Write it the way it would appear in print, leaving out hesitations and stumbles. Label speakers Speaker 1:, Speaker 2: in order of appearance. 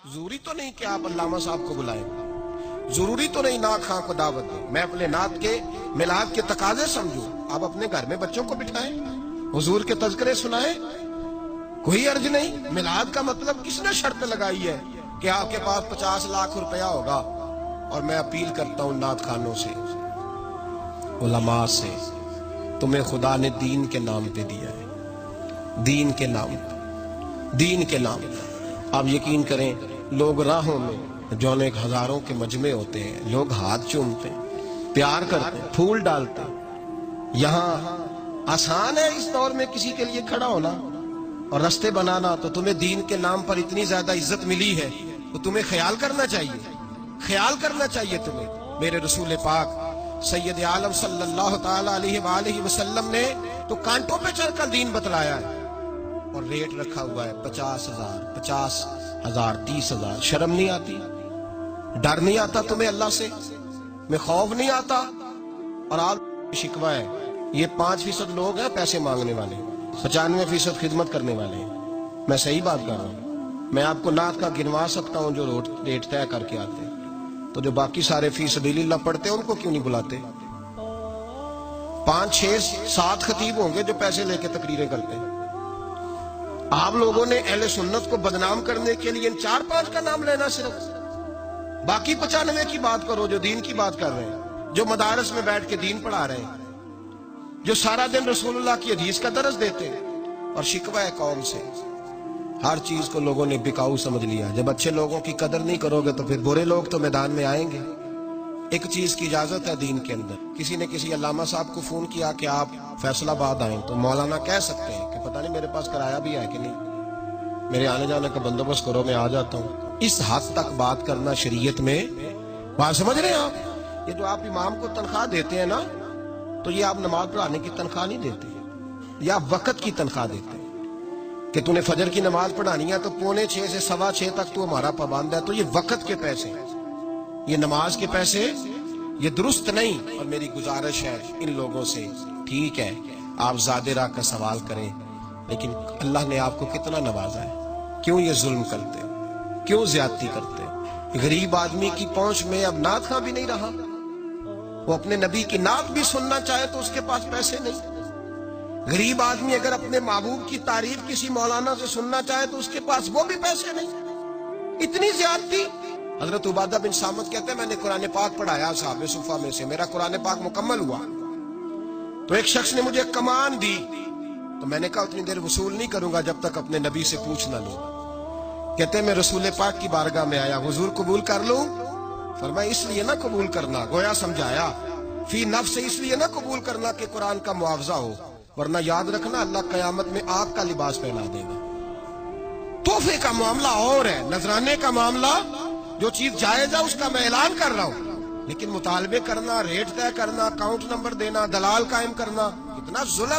Speaker 1: ضروری تو نہیں کہ آپ علامہ صاحب کو بلائیں، ضروری تو نہیں نعت خواں کو دعوت دیں، میں اپنے نعت کے میلاد کے تقاضے سمجھوں، آپ اپنے گھر میں بچوں کو بٹھائیں، حضور کے تذکرے سنائیں، کوئی عرض نہیں۔ میلاد کا مطلب کس نے شرط لگائی ہے کہ آپ کے پاس 50 لاکھ روپیہ ہوگا؟ اور میں اپیل کرتا ہوں نعت خانوں سے، علماء سے، تمہیں خدا نے دین کے نام پہ دیا ہے، دین کے نام پہ، دین کے نام پہ۔ آپ یقین کریں لوگ راہوں میں جو ایک ہزاروں کے مجمع ہوتے ہیں، لوگ ہاتھ چومتے ہیں، پیار کرتے ہیں، پھول ڈالتے ہیں۔ یہاں آسان ہے اس دور میں کسی کے لیے کھڑا ہونا اور رستے بنانا، تو تمہیں دین کے نام پر اتنی زیادہ عزت ملی ہے تو تمہیں خیال کرنا چاہیے، خیال کرنا چاہیے تمہیں۔ میرے رسول پاک سید عالم صلی اللہ تعالی علیہ وآلہ وسلم نے تو کانٹوں پہ چڑھ کر دین بتلایا ہے، اور ریٹ رکھا ہوا ہے 50,000، 50,000، 30,000۔ شرم نہیں آتی؟ ڈر نہیں آتا تمہیں اللہ سے؟ میں خوف نہیں آتا؟ اور آپ شکوہ ہے یہ 5% لوگ ہیں پیسے مانگنے والے، 95% خدمت کرنے والے ہیں۔ میں صحیح بات کر رہا ہوں؟ میں آپ کو نعت کا گنوا سکتا ہوں جو ریٹ طے کر کے آتے ہیں، تو جو باقی سارے فی سبیل اللہ پڑھتے ہیں ان کو کیوں نہیں بلاتے؟ 5، 6، 7 خطیب ہوں گے جو پیسے لے کے تقریریں کرتے ہیں۔ آپ لوگوں نے اہل سنت کو بدنام کرنے کے لیے ان 4-5 کا نام لینا صرف، باقی 95 کی بات کرو جو دین کی بات کر رہے ہیں، جو مدارس میں بیٹھ کے دین پڑھا رہے ہیں، جو سارا دن رسول اللہ کی حدیث کا درس دیتے ہیں۔ اور شکوہ ہے قوم سے، ہر چیز کو لوگوں نے بکاؤ سمجھ لیا۔ جب اچھے لوگوں کی قدر نہیں کرو گے تو پھر برے لوگ تو میدان میں آئیں گے۔ ایک چیز کی اجازت ہے دین کے اندر، کسی نے کسی علامہ صاحب کو فون کیا کہ آپ فیصل آباد آئیں، تو مولانا کہہ سکتے ہیں کہ پتہ نہیں میرے پاس کرایہ بھی ہے کہ نہیں، میرے آنے جانے کا بندوبست کرو، میں آ جاتا ہوں۔ اس حد تک بات کرنا شریعت میں، بات سمجھ رہے ہیں آپ؟ یہ جو آپ امام کو تنخواہ دیتے ہیں نا، تو یہ آپ نماز پڑھانے کی تنخواہ نہیں دیتے، یہ آپ وقت کی تنخواہ دیتے ہیں کہ تو نے فجر کی نماز پڑھانی ہے تو 5:45 سے 6:15 تک تو ہمارا پابند ہے، تو یہ وقت کے پیسے ہیں، یہ نماز کے پیسے، یہ درست نہیں۔ اور میری گزارش ہے ان لوگوں سے، ٹھیک ہے آپ زیادہ راہ کا سوال کریں، لیکن اللہ نے آپ کو کتنا نوازا ہے، کیوں یہ ظلم کرتے، کیوں زیادتی کرتے؟ غریب آدمی کی پہنچ میں اب نعت خواں بھی نہیں رہا، وہ اپنے نبی کی نعت بھی سننا چاہے تو اس کے پاس پیسے نہیں۔ غریب آدمی اگر اپنے محبوب کی تعریف کسی مولانا سے سننا چاہے تو اس کے پاس وہ بھی پیسے نہیں۔ اتنی زیادتی۔ حضرت عبادہ بن صامت کہتے ہیں میں نے قرآن پاک پڑھایا صحابہ صفہ میں سے، میرا قرآن پاک مکمل ہوا تو ایک شخص نے مجھے کمان دی، تو میں نے کہا اتنی دیر وصول نہیں کروں گا جب تک اپنے نبی سے پوچھ نہ لوں۔ کہتے ہیں میں رسول پاک کی بارگاہ میں آیا، حضور قبول کر لوں؟ فرمایا اس لیے نہ قبول کرنا، گویا سمجھایا فی نفس، اس لیے نہ قبول کرنا کہ قرآن کا معاوضہ ہو، ورنہ یاد رکھنا اللہ قیامت میں آگ کا لباس پہنا دے گا۔ تحفے کا معاملہ اور ہے، نذرانے کا معاملہ، جو چیز جائز ہے اس کا میں اعلان کر رہا ہوں، لیکن مطالبے کرنا، ریٹ طے کرنا، اکاؤنٹ نمبر دینا، دلال قائم کرنا، اتنا ظلم